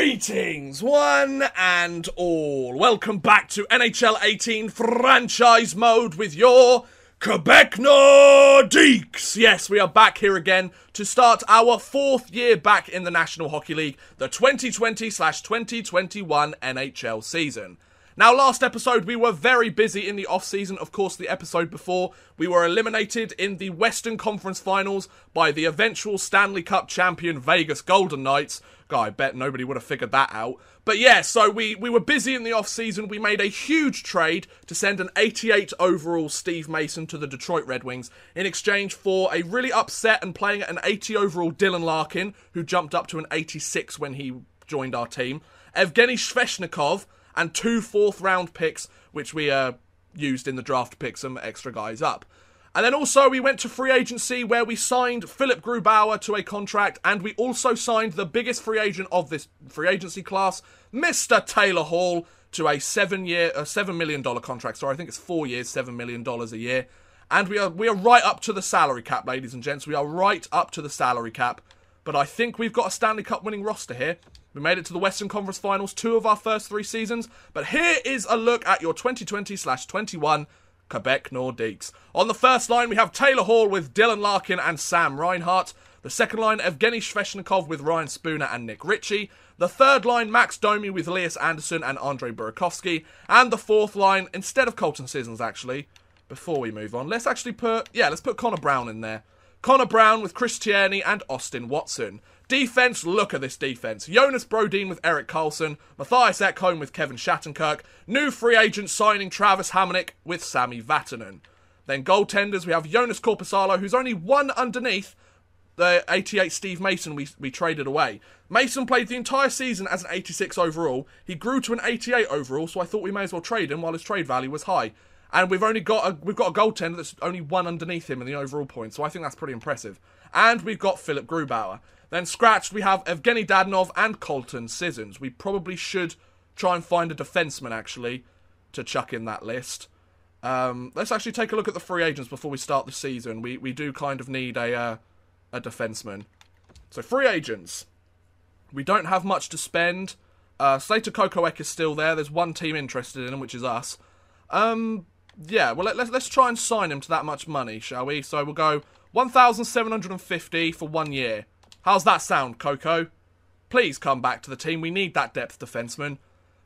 Greetings, one and all. Welcome back to NHL 18 franchise mode with your Quebec Nordiques. Yes, we are back here again to start our fourth year back in the National Hockey League, the 2020/2021 NHL season. Now, last episode, we were very busy in the off-season. Of course, the episode before, we were eliminated in the Western Conference Finals by the eventual Stanley Cup champion Vegas Golden Knights. God, I bet nobody would have figured that out. But yeah, so we were busy in the off-season. We made a huge trade to send an 88 overall Steve Mason to the Detroit Red Wings in exchange for a really upset and playing at an 80 overall Dylan Larkin, who jumped up to an 86 when he joined our team, Evgeny Sveshnikov, and 2 fourth-round picks, which we used in the draft to pick some extra guys up. And then also we went to free agency where we signed Philip Grubauer to a contract, and we also signed the biggest free agent of this free agency class, Mr. Taylor Hall, to a $7 million contract. Sorry, I think it's 4 years, $7 million a year. And we are right up to the salary cap, ladies and gents. We are right up to the salary cap. But I think we've got a Stanley Cup winning roster here. We made it to the Western Conference Finals 2 of our first 3 seasons. But here is a look at your 2020/21 Quebec Nordiques. On the first line, we have Taylor Hall with Dylan Larkin and Sam Reinhart. The second line, Evgeny Sveshnikov with Ryan Spooner and Nick Ritchie. The third line, Max Domi with Elias Anderson and Andrei Burakovsky. And the fourth line, instead of Colton Sissons, actually, before we move on, let's put Connor Brown in there. Connor Brown with Chris Tierney and Austin Watson. Defense, look at this defense. Jonas Brodin with Erik Karlsson. Matthias Ekholm with Kevin Shattenkirk. New free agent signing Travis Hamonic with Sami Vatanen. Then goaltenders, we have Jonas Korpisalo, who's only one underneath the 88 Steve Mason we traded away. Mason played the entire season as an 86 overall. He grew to an 88 overall, so I thought we may as well trade him while his trade value was high. And we've got a goaltender that's only one underneath him in the overall points, so I think that's pretty impressive. And we've got Philip Grubauer. Then scratched, we have Evgeny Dadonov and Colton Sissons. We probably should try and find a defenseman, actually, to chuck in that list. Let's actually take a look at the free agents before we start the season. We do kind of need a defenseman. So, free agents. We don't have much to spend. Slater Kokoek is still there. There's one team interested in him, which is us. Yeah, well, let's try and sign him to that much money, shall we? So we'll go 1,750 for 1 year. How's that sound, Coco? Please come back to the team. We need that depth defenseman.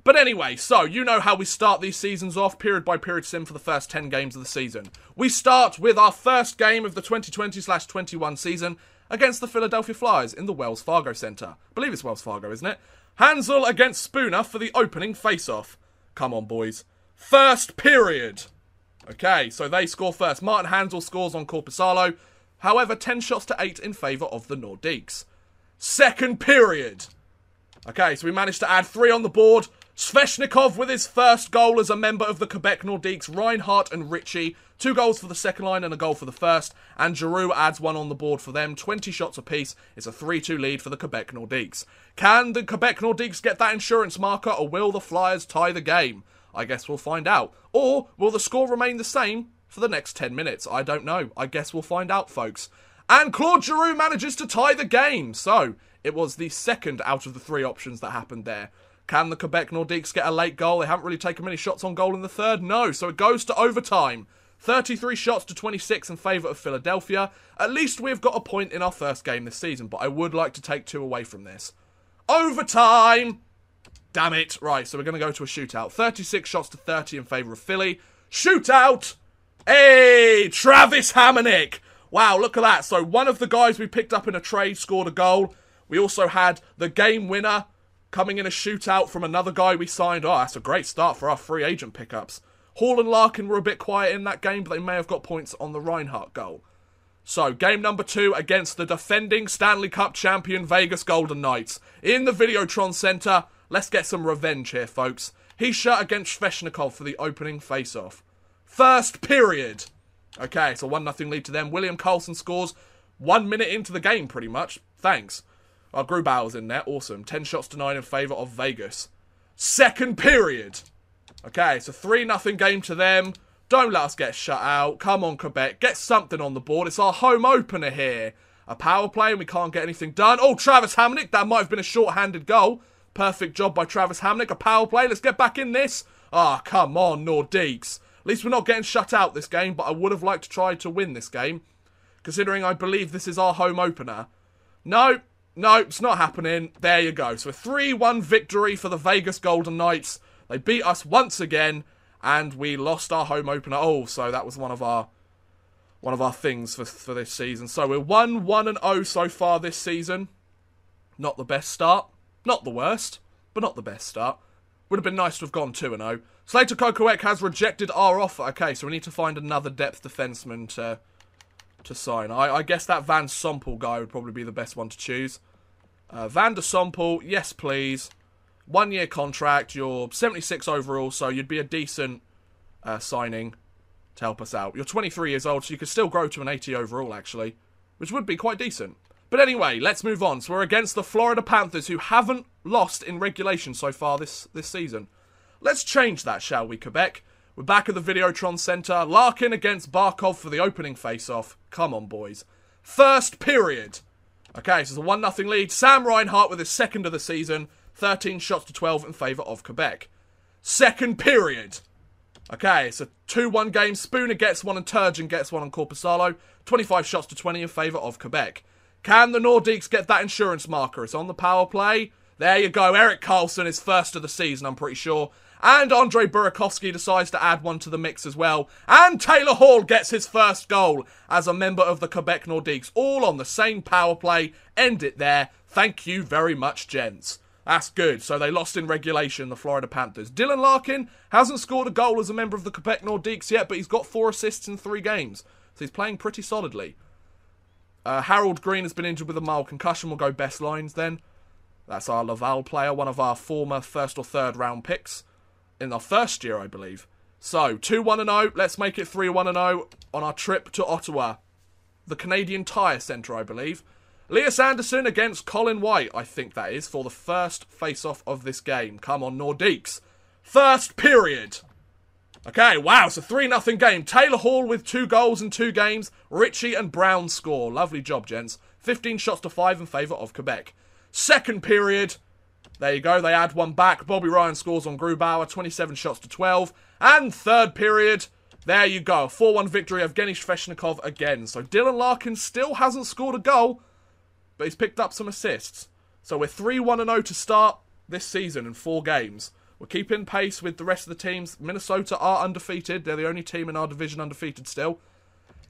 But anyway, so you know how we start these seasons off, period by period sim for the first 10 games of the season. We start with our first game of the 2020/21 season against the Philadelphia Flyers in the Wells Fargo Center. I believe it's Wells Fargo, isn't it? Hansel against Spooner for the opening face-off. Come on, boys. First period. Okay, so they score first. Martin Hansel scores on Korpisalo. However, 10 shots to 8 in favour of the Nordiques. Second period. Okay, so we managed to add 3 on the board. Sveshnikov with his first goal as a member of the Quebec Nordiques. Reinhart and Ritchie. 2 goals for the second line and a goal for the first. And Giroux adds 1 on the board for them. 20 shots apiece. It's a 3-2 lead for the Quebec Nordiques. Can the Quebec Nordiques get that insurance marker, or will the Flyers tie the game? I guess we'll find out. Or will the score remain the same for the next 10 minutes? I don't know. I guess we'll find out, folks. And Claude Giroux manages to tie the game. So, it was the second out of the 3 options that happened there. Can the Quebec Nordiques get a late goal? They haven't really taken many shots on goal in the third. No, so it goes to overtime. 33 shots to 26 in favour of Philadelphia. At least we've got a point in our first game this season, but I would like to take 2 away from this. Overtime! Damn it. Right, so we're going to go to a shootout. 36 shots to 30 in favour of Philly. Shootout! Hey, Travis Hamonic! Wow, look at that. So one of the guys we picked up in a trade scored a goal. We also had the game winner coming in a shootout from another guy we signed. Oh, that's a great start for our free agent pickups. Hall and Larkin were a bit quiet in that game, but they may have got points on the Reinhart goal. So, game number 2 against the defending Stanley Cup champion Vegas Golden Knights. In the Videotron Center. Let's get some revenge here, folks. He shot against Sveshnikov for the opening face-off. First period. Okay, so 1-0 lead to them. William Karlsson scores 1 minute into the game, pretty much. Thanks. Grubauer's in there. Awesome. 10 shots to 9 in favour of Vegas. Second period. Okay, so 3-0 game to them. Don't let us get shut out. Come on, Quebec. Get something on the board. It's our home opener here. A power play and we can't get anything done. Oh, Travis Hamonic. That might have been a short-handed goal. Perfect job by Travis Hamonic. A power play. Let's get back in this. Ah, come on, Nordiques. At least we're not getting shut out this game, but I would have liked to try to win this game, considering I believe this is our home opener. No, it's not happening. There you go. So a 3-1 victory for the Vegas Golden Knights. They beat us once again, and we lost our home opener. Oh, so that was one of our things for this season. So we're 1-1-0 so far this season. Not the best start. Not the worst, but not the best start. Would have been nice to have gone 2-0. Slater Kokoek has rejected our offer. Okay, so we need to find another depth defenseman to sign. I guess that Van Sompel guy would probably be the best one to choose. Van der Sompel, yes please. 1-year contract, you're 76 overall, so you'd be a decent signing to help us out. You're 23 years old, so you could still grow to an 80 overall, actually, which would be quite decent. But anyway, let's move on. So we're against the Florida Panthers, who haven't lost in regulation so far this season. Let's change that, shall we, Quebec? We're back at the Videotron Centre. Larkin against Barkov for the opening face-off. Come on, boys. First period. Okay, so it's a 1-0 lead. Sam Reinhart with his second of the season. 13 shots to 12 in favour of Quebec. Second period. Okay, it's a 2-1 game. Spooner gets one and Turgeon gets one on Corpusalo. 25 shots to 20 in favour of Quebec. Can the Nordiques get that insurance marker? It's on the power play. There you go. Erik Karlsson is first of the season, I'm pretty sure. And Andrei Burakovsky decides to add one to the mix as well. And Taylor Hall gets his first goal as a member of the Quebec Nordiques. All on the same power play. End it there. Thank you very much, gents. That's good. So they lost in regulation, the Florida Panthers. Dylan Larkin hasn't scored a goal as a member of the Quebec Nordiques yet, but he's got 4 assists in 3 games. So he's playing pretty solidly. Harold Green has been injured with a mild concussion. We'll go best lines then. That's our Laval player, one of our former first or third round picks. In our first year, I believe. So, 2-1-0. Let's make it 3-1-0 on our trip to Ottawa. The Canadian Tire Centre, I believe. Elias Anderson against Colin White, I think that is, for the first face-off of this game. Come on, Nordiques. First period. Okay, wow, it's a 3-0 game. Taylor Hall with 2 goals in 2 games. Ritchie and Brown score. Lovely job, gents. 15 shots to 5 in favour of Quebec. Second period. There you go, they add one back. Bobby Ryan scores on Grubauer, 27 shots to 12. And third period, there you go. 4-1 victory of Evgeny Sveshnikov again. So Dylan Larkin still hasn't scored a goal, but he's picked up some assists. So we're 3-1-0 to start this season in 4 games. We're keeping pace with the rest of the teams. Minnesota are undefeated. They're the only team in our division undefeated still.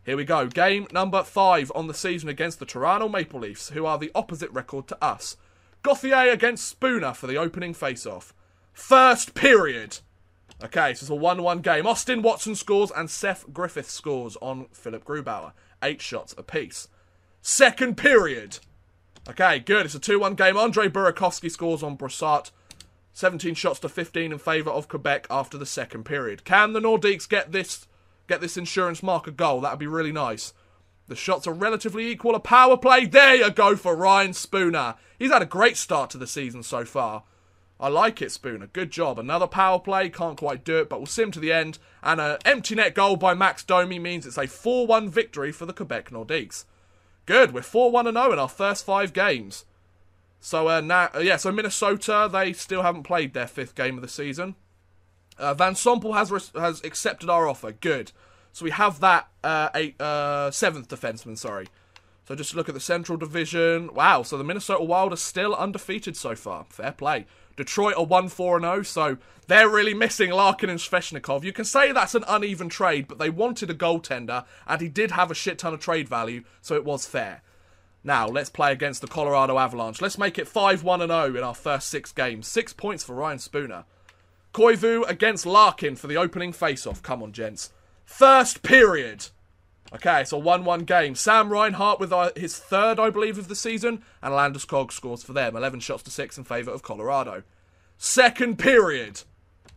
Here we go. Game number 5 on the season against the Toronto Maple Leafs, who are the opposite record to us. Gauthier against Spooner for the opening face-off. First period. Okay, so it's a 1-1 game. Austin Watson scores and Seth Griffith scores on Philip Grubauer. 8 shots apiece. Second period. Okay, good. It's a 2-1 game. Andrei Burakovsky scores on Brassard. 17 shots to 15 in favour of Quebec after the second period. Can the Nordiques get this insurance marker goal? That would be really nice. The shots are relatively equal. A power play. There you go for Ryan Spooner. He's had a great start to the season so far. I like it, Spooner. Good job. Another power play. Can't quite do it, but we'll sim to the end. And an empty net goal by Max Domi means it's a 4-1 victory for the Quebec Nordiques. Good. We're 4-1-0 in our first 5 games. So, so Minnesota, they still haven't played their 5th game of the season. Van Sompel has accepted our offer. Good. So we have that 7th defenseman, sorry. So just look at the Central Division. Wow, so the Minnesota Wild are still undefeated so far. Fair play. Detroit are 1-4-0, so they're really missing Larkin and Sveshnikov. You can say that's an uneven trade, but they wanted a goaltender, and he did have a shit ton of trade value, so it was fair. Now, let's play against the Colorado Avalanche. Let's make it 5-1-0 in our first 6 games. 6 points for Ryan Spooner. Koivu against Larkin for the opening face-off. Come on, gents. First period. Okay, it's a 1-1 game. Sam Reinhart with his 3rd, I believe, of the season. And Landeskog scores for them. 11 shots to 6 in favour of Colorado. Second period.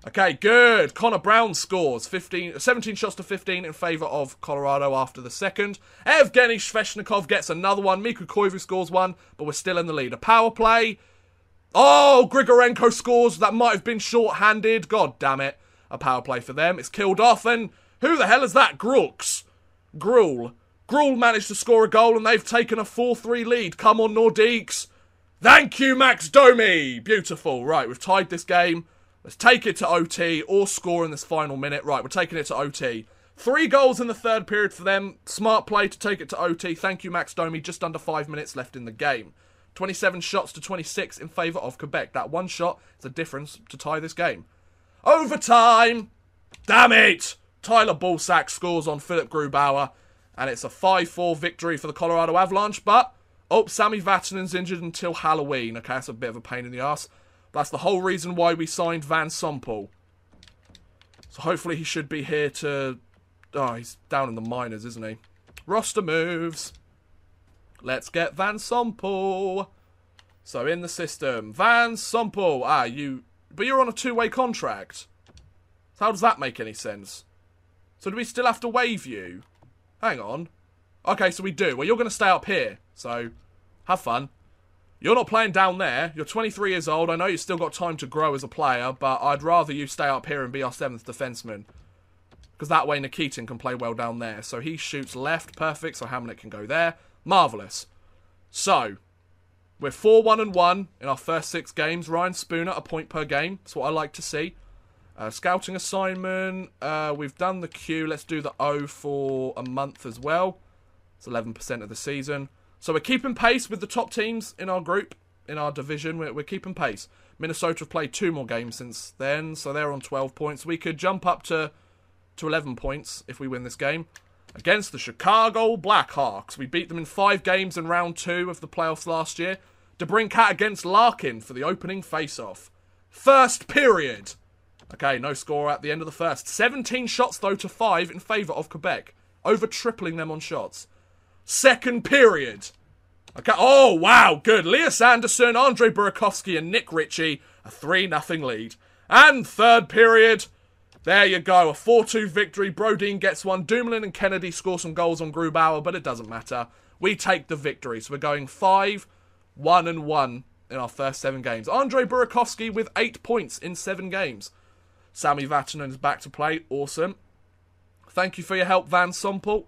Okay, good. Connor Brown scores 17 shots to 15 in favour of Colorado after the second. Evgeny Sveshnikov gets another one. Mikko Koivu scores one, but we're still in the lead. A power play. Oh, Grigorenko scores. That might have been short-handed. God damn it. A power play for them. It's killed off, and who the hell is that? Gruel. Gruel managed to score a goal and they've taken a 4-3 lead. Come on, Nordiques. Thank you, Max Domi. Beautiful. Right, we've tied this game. Let's take it to OT or score in this final minute. Right, we're taking it to OT. 3 goals in the third period for them. Smart play to take it to OT. Thank you, Max Domi. Just under 5 minutes left in the game. 27 shots to 26 in favour of Quebec. That one shot is the difference to tie this game. Overtime. Damn it. Tyler Ballsack scores on Philip Grubauer. And it's a 5-4 victory for the Colorado Avalanche. But, oh, Sami Vatanen's injured until Halloween. Okay, that's a bit of a pain in the ass. That's the whole reason why we signed Van Sompel. So hopefully he should be here to... Oh, he's down in the minors, isn't he? Roster moves. Let's get Van Sompel. So in the system, Van Sompel. But you're on a 2-way contract. So how does that make any sense? So do we still have to waive you? Hang on. Okay, so we do. Well, you're going to stay up here. So have fun. You're not playing down there. You're 23 years old. I know you've still got time to grow as a player, but I'd rather you stay up here and be our 7th defenseman. Because that way Nikitin can play well down there. So he shoots left. Perfect. So Hamlet can go there. Marvellous. So, we're 4-1-1 in our first 6 games. Ryan Spooner, a point per game. That's what I like to see. Scouting assignment. We've done the Q. Let's do the O for a month as well. It's 11% of the season. So we're keeping pace with the top teams in our group, in our division. We're keeping pace. Minnesota have played 2 more games since then, so they're on 12 points. We could jump up to 11 points if we win this game. Against the Chicago Blackhawks. We beat them in 5 games in round 2 of the playoffs last year. DeBrincat against Larkin for the opening face-off. First period. Okay, no score at the end of the first. 17 shots, though, to 5 in favour of Quebec. Over tripling them on shots. Second period. Okay, oh, wow, good. Lias Anderson, Andre Burakovsky, and Nick Ritchie. A 3-0 lead. And third period. There you go, a 4-2 victory. Brodin gets one. Dumoulin and Kennedy score some goals on Grubauer, but it doesn't matter. We take the victory. So we're going 5-1-1 in our first 7 games. Andre Burakovsky with 8 points in 7 games. Sami Vatanen is back to play. Awesome. Thank you for your help, Van Sompel.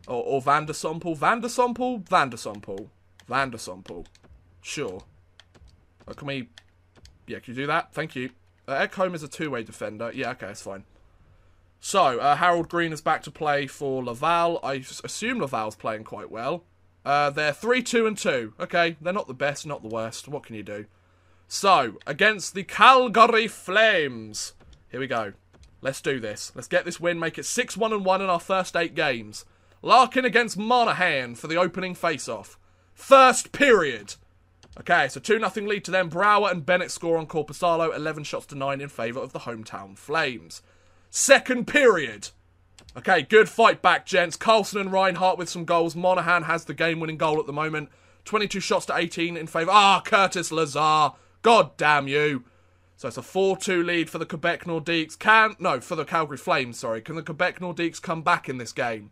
Or Van der Sompel. Van der Sompel? Van der Sompel. Van der Sompel. Sure. Can we... Yeah, can you do that? Thank you. Ekholm is a 2-way defender. Yeah, okay, that's fine. So, Harold Green is back to play for Laval. I assume Laval's playing quite well. They're 3-2-2. Okay, they're not the best, not the worst. What can you do? So, against the Calgary Flames. Here we go. Let's do this. Let's get this win. Make it 6-1-1 in our first 8 games. Larkin against Monahan for the opening face-off. First period. Okay, so 2-0 lead to them. Brower and Bennett score on Corpusalo. 11 shots to 9 in favour of the hometown Flames. Second period. Okay, good fight back, gents. Carlson and Reinhardt with some goals. Monahan has the game-winning goal at the moment. 22 shots to 18 in favour. Curtis Lazar. God damn you. So it's a 4-2 lead for the Quebec Nordiques. For the Calgary Flames, sorry. Can the Quebec Nordiques come back in this game?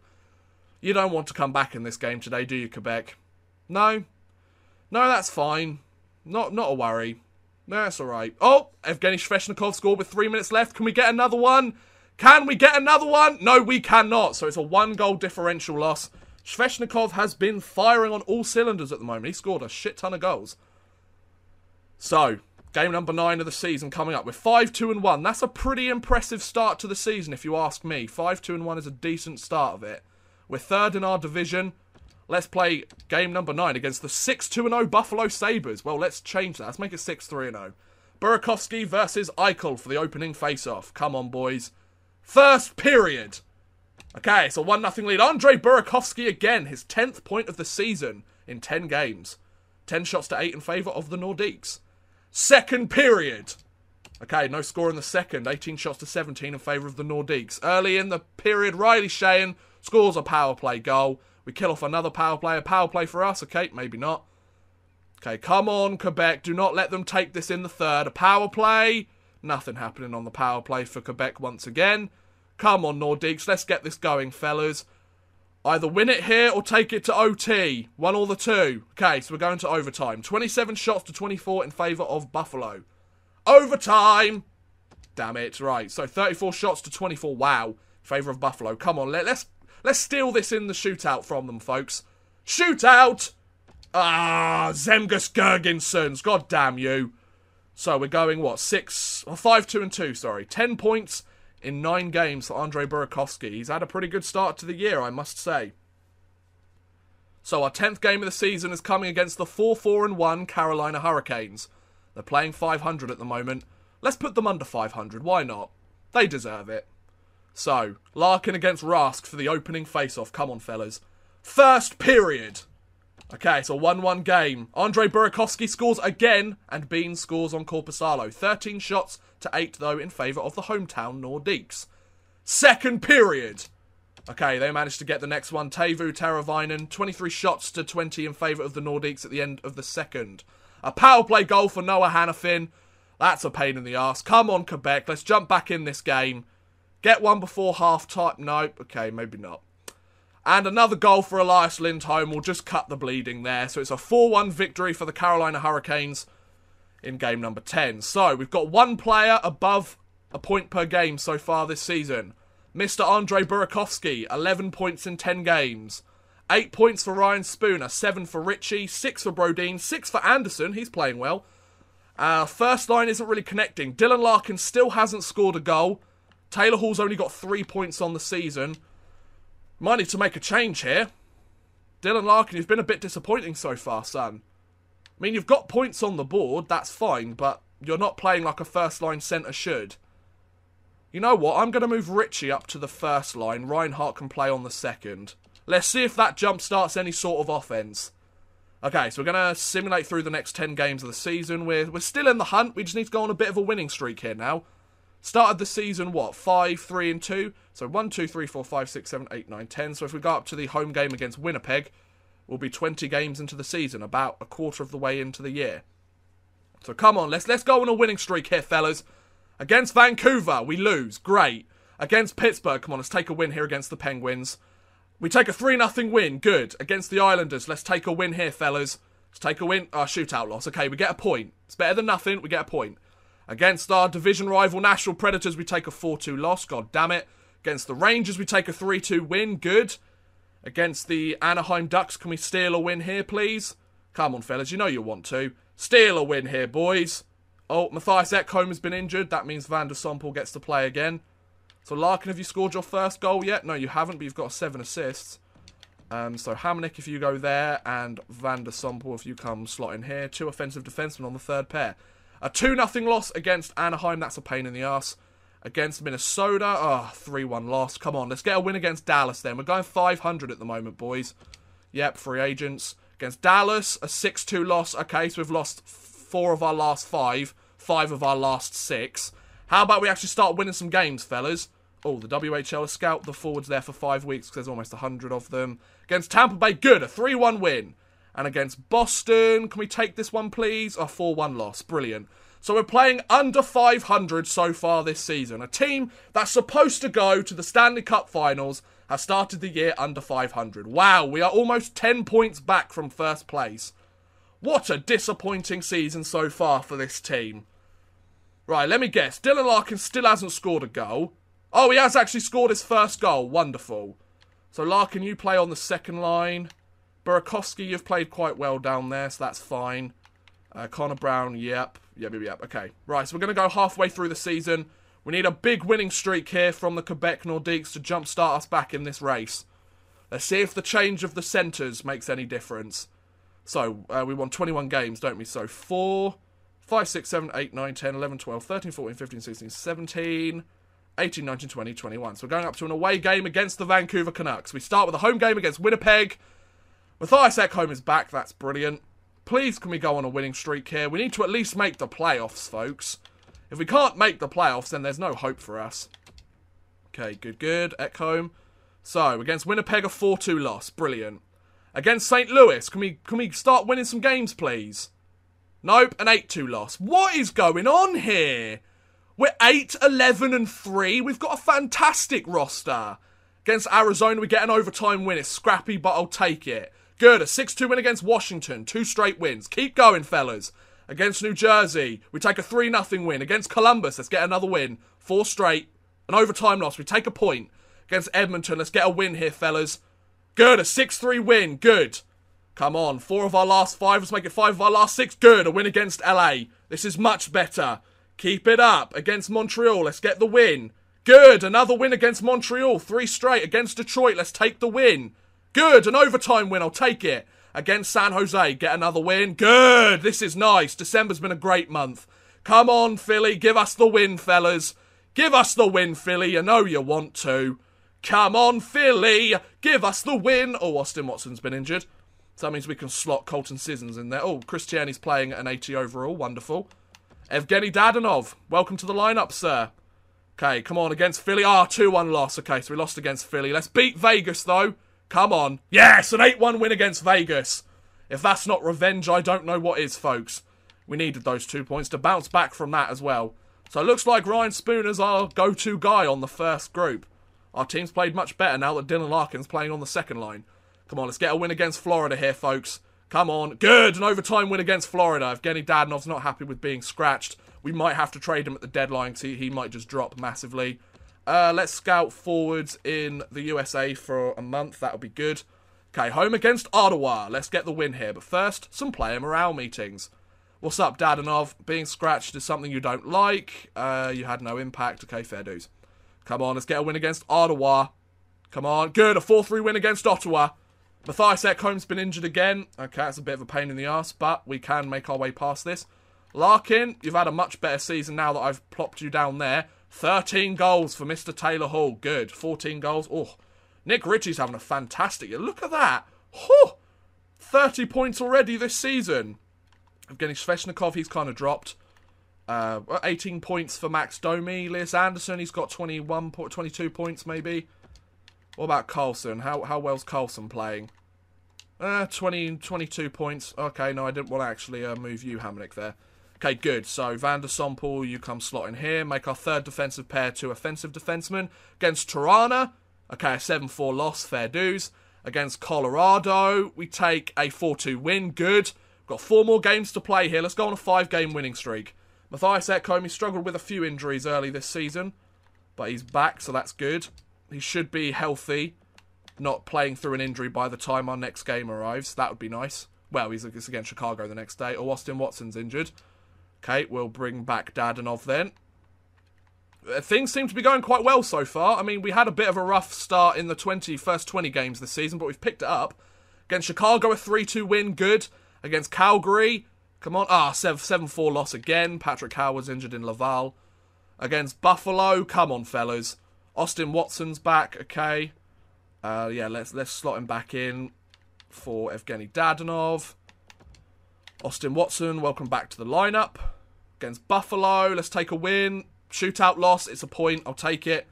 You don't want to come back in this game today, do you, Quebec? No? No, that's fine. Not a worry. No, that's alright. Oh, Evgeny Sveshnikov scored with 3 minutes left. Can we get another one? Can we get another one? No, we cannot. So it's a 1-goal differential loss. Sveshnikov has been firing on all cylinders at the moment. He scored a shit ton of goals. So, game number 9 of the season coming up. We're 5-2-1. That's a pretty impressive start to the season, if you ask me. 5-2-1 is a decent start of it. We're 3rd in our division. Let's play game number 9 against the 6-2-0 Buffalo Sabres. Well, let's change that. Let's make it 6-3-0. Burakovsky versus Eichel for the opening face-off. Come on, boys. First period. Okay, so 1-0 lead. Andre Burakovsky again. His 10th point of the season in 10 games. 10 shots to 8 in favour of the Nordiques. Second period. Okay, no score in the second. 18 shots to 17 in favour of the Nordiques. Early in the period, Riley Sheahan scores a power play goal. We kill off another power play. A power play for us? Okay, maybe not. Okay, come on, Quebec. Do not let them take this in the third. A power play. Nothing happening on the power play for Quebec once again. Come on, Nordiques. Let's get this going, fellas. Either win it here or take it to OT. 1 or the 2. Okay, so we're going to overtime. 27 shots to 24 in favour of Buffalo. Overtime. Damn it. Right, so 34 shots to 24. Wow. In favour of Buffalo. Come on, let's Let's steal this in the shootout from them, folks. Shootout! Ah, Zemgus Girgensons. God damn you. So we're going, what, 5-2-2, sorry. 10 points in 9 games for Andrei Burakovsky. He's had a pretty good start to the year, I must say. So our 10th game of the season is coming against the 4-4-1 Carolina Hurricanes. They're playing 500 at the moment. Let's put them under 500, why not? They deserve it. So, Larkin against Rask for the opening face-off. Come on, fellas. First period. Okay, it's a 1-1 game. Andrei Burakovsky scores again, and Bean scores on Korpisalo. 13 shots to 8, though, in favour of the hometown Nordiques. Second period. Okay, they managed to get the next one. Teuvo Teravainen, 23 shots to 20 in favour of the Nordiques at the end of the second. A power play goal for Noah Hannafin. That's a pain in the arse. Come on, Quebec. Let's jump back in this game. Get one before half-time. Nope. Okay, maybe not. And another goal for Elias Lindholm will just cut the bleeding there. So it's a 4-1 victory for the Carolina Hurricanes in game number 10. So we've got one player above a point per game so far this season. Mr. Andrei Burakovsky, 11 points in 10 games. 8 points for Ryan Spooner, 7 for Richie, 6 for Brodin, 6 for Anderson. He's playing well. First line isn't really connecting. Dylan Larkin still hasn't scored a goal. Taylor Hall's only got 3 points on the season. Might need to make a change here. Dylan Larkin, you've been a bit disappointing so far, son. I mean, you've got points on the board, that's fine, but you're not playing like a first-line centre should. You know what? I'm going to move Richie up to the first line. Reinhardt can play on the second. Let's see if that jump starts any sort of offense. Okay, so we're going to simulate through the next 10 games of the season. We're still in the hunt. We just need to go on a bit of a winning streak here now. Started the season, what? 5-3-2. So 1, 2, 3, 4, 5, 6, 7, 8, 9, 10. So if we go up to the home game against Winnipeg, we'll be 20 games into the season. About a quarter of the way into the year. So come on, let's go on a winning streak here, fellas. Against Vancouver, we lose. Great. Against Pittsburgh, come on, let's take a win here against the Penguins. We take a 3-0 win. Good. Against the Islanders, let's take a win here, fellas. Let's take a win. Shootout loss. Okay, we get a point. It's better than nothing. We get a point. Against our division rival Nashville Predators, we take a 4-2 loss. God damn it. Against the Rangers, we take a 3-2 win. Good. Against the Anaheim Ducks, can we steal a win here, please? Come on, fellas. You know you want to. Steal a win here, boys. Oh, Matthias Ekholm has been injured. That means Van der Sompel gets to play again. So, Larkin, have you scored your first goal yet? No, you haven't, but you've got 7 assists. So, Hamonic, if you go there, and Van der Sompel, if you come slot in here. 2 offensive defensemen on the third pair. A 2-0 loss against Anaheim. That's a pain in the arse. Against Minnesota. 3-1 loss. Come on, let's get a win against Dallas then. We're going 500 at the moment, boys. Yep, free agents. Against Dallas, a 6-2 loss. Okay, so we've lost 4 of our last 5. 5 of our last 6. How about we actually start winning some games, fellas? Oh, the WHL has scouted the forwards there for 5 weeks because there's almost 100 of them. Against Tampa Bay, good. A 3-1 win. And against Boston, can we take this one, please? A 4-1 loss. Brilliant. So we're playing under 500 so far this season. A team that's supposed to go to the Stanley Cup Finals has started the year under 500. Wow, we are almost 10 points back from first place. What a disappointing season so far for this team. Right, let me guess. Dylan Larkin still hasn't scored a goal. Oh, he has actually scored his first goal. Wonderful. So Larkin, you play on the second line. Burakovsky, you've played quite well down there, so that's fine. Connor Brown, yep. Okay, right, so we're going to go halfway through the season. We need a big winning streak here from the Quebec Nordiques to jumpstart us back in this race. Let's see if the change of the centres makes any difference. So, we won 21 games, don't we? So, 4, 5, 6, 7, 8, 9, 10, 11, 12, 13, 14, 15, 16, 17, 18, 19, 20, 21. So, we're going up to an away game against the Vancouver Canucks. We start with a home game against Winnipeg. Matthias Ekholm is back. That's brilliant. Please, can we go on a winning streak here? We need to at least make the playoffs, folks. If we can't make the playoffs, then there's no hope for us. Okay, good. Ekholm. So, against Winnipeg, a 4-2 loss. Brilliant. Against St. Louis, can we start winning some games, please? Nope, an 8-2 loss. What is going on here? We're 8-11-3. We've got a fantastic roster. Against Arizona, we get an overtime win. It's scrappy, but I'll take it. Good, a 6-2 win against Washington. 2 straight wins. Keep going, fellas. Against New Jersey, we take a 3-0 win. Against Columbus, let's get another win. 4 straight. An overtime loss. We take a point. against Edmonton. Let's get a win here, fellas. Good, a 6-3 win. Good. Come on, 4 of our last 5. Let's make it 5 of our last 6. Good, a win against LA. This is much better. Keep it up. Against Montreal, let's get the win. Good, another win against Montreal. 3 straight. Against Detroit, let's take the win. Good, an overtime win. I'll take it. Against San Jose, get another win. Good, this is nice. December's been a great month. Come on, Philly, give us the win, fellas. Give us the win, Philly. You know you want to. Come on, Philly. Give us the win. Oh, Austin Watson's been injured. So that means we can slot Colton Sissons in there. Oh, Christiani's playing at an 80 overall. Wonderful. Evgeny Dadonov. Welcome to the lineup, sir. Okay, come on, against Philly. 2-1 loss. Okay, so we lost against Philly. Let's beat Vegas, though. Come on. Yes, an 8-1 win against Vegas. If that's not revenge, I don't know what is, folks. We needed those 2 points to bounce back from that as well. So it looks like Ryan Spooner's our go-to guy on the first group. Our team's played much better now that Dylan Larkin's playing on the second line. Come on, let's get a win against Florida here, folks. Come on. Good, an overtime win against Florida. If Evgeny Dadonov's not happy with being scratched, we might have to trade him at the deadline because he might just drop massively. Let's scout forwards in the USA for a month. That'll be good. Okay, home against Ottawa. Let's get the win here. But first, some player morale meetings. What's up, Dadonov? Being scratched is something you don't like. You had no impact. Okay, fair dues. Come on, let's get a win against Ottawa. Come on. Good, a 4-3 win against Ottawa. Matthias Ekholm's been injured again. Okay, that's a bit of a pain in the arse, but we can make our way past this. Larkin, you've had a much better season now that I've plopped you down there. 13 goals for Mr. Taylor Hall. Good. 14 goals. Oh, Nick Ritchie's having a fantastic year. Look at that. Whew. 30 points already this season. Evgeny Sveshnikov, he's kind of dropped. 18 points for Max Domi. Lias Anderson, he's got 22 points maybe. What about Carlson? How well's Carlson playing? 22 points. Okay, no, I didn't want to actually move you, Hamnick, there. Okay, good. So, Van der Sompel, you come slot in here. Make our third defensive pair 2 offensive defensemen. Against Tirana, okay, a 7-4 loss, fair dues. Against Colorado, we take a 4-2 win, good. We've got 4 more games to play here. Let's go on a 5-game winning streak. Matthias Ekholm, he struggled with a few injuries early this season, but he's back, so that's good. He should be healthy, not playing through an injury by the time our next game arrives. That would be nice. Well, it's against Chicago the next day. Or Austin Watson's injured. Okay, we'll bring back Dadonov then. Things seem to be going quite well so far. I mean, we had a bit of a rough start in the first 20 games this season, but we've picked it up. Against Chicago, a 3-2 win, good. Against Calgary, come on. 7-4 loss again. Patrick Howard's injured in Laval. Against Buffalo, come on, fellas. Austin Watson's back, okay. Yeah, let's slot him back in for Evgeny Dadonov. Austin Watson, welcome back to the lineup. Against Buffalo, let's take a win. Shootout loss, it's a point, I'll take it.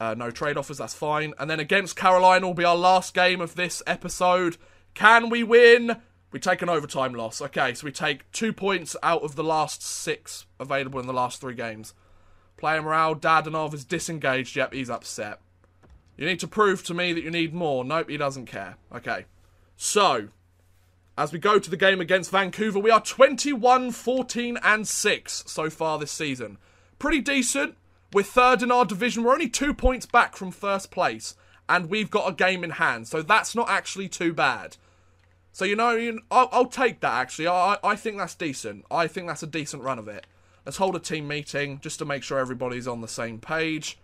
No trade offers, that's fine. And then against Carolina will be our last game of this episode. Can we win? We take an overtime loss. Okay, so we take 2 points out of the last 6 available in the last 3 games. Player morale, Dadonov is disengaged. Yep, he's upset. You need to prove to me that you need more. Nope, he doesn't care. Okay. So, as we go to the game against Vancouver, we are 21, 14, and 6 so far this season. Pretty decent. We're third in our division. We're only 2 points back from first place. And we've got a game in hand. So that's not actually too bad. So, I'll take that, actually. I think that's decent. I think that's a decent run of it. Let's hold a team meeting just to make sure everybody's on the same page.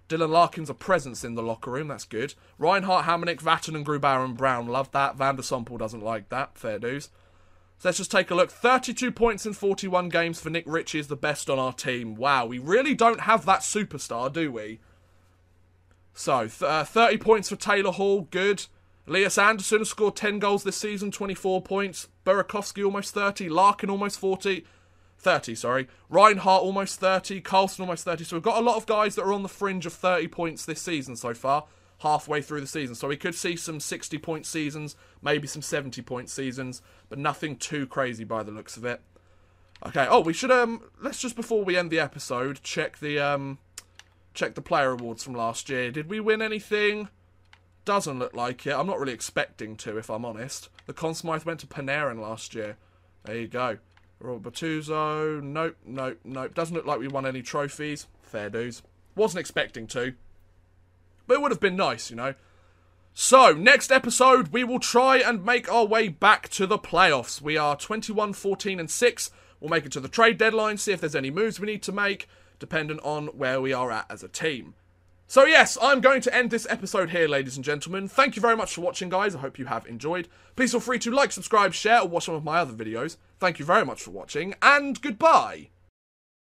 Dylan Larkin's a presence in the locker room. That's good. Reinhart, Hamonic, Vatten and Grubauer and Brown love that. Van der Sompel doesn't like that. Fair dues. So let's just take a look. 32 points in 41 games for Nick Ritchie is the best on our team. Wow, we really don't have that superstar, do we? So, 30 points for Taylor Hall. Good. Lias Anderson has scored 10 goals this season. 24 points. Burakovsky almost 30. Larkin almost 30, sorry. Reinhart almost 30. Carlson almost 30. So we've got a lot of guys that are on the fringe of 30 points this season so far. Halfway through the season. So we could see some 60-point seasons. Maybe some 70-point seasons. But nothing too crazy by the looks of it. Okay. Oh, we should, let's just, before we end the episode, check the player awards from last year. Did we win anything? Doesn't look like it. I'm not really expecting to, if I'm honest. The Conn Smythe went to Panarin last year. There you go. Robert Bertuzzo. Nope. Doesn't look like we won any trophies. Fair dues. Wasn't expecting to. But it would have been nice, you know. So, next episode, we will try and make our way back to the playoffs. We are 21, 14, and 6. We'll make it to the trade deadline, see if there's any moves we need to make, depending on where we are at as a team. So yes, I'm going to end this episode here, ladies and gentlemen. Thank you very much for watching, guys. I hope you have enjoyed. Please feel free to like, subscribe, share, or watch some of my other videos. Thank you very much for watching, and goodbye!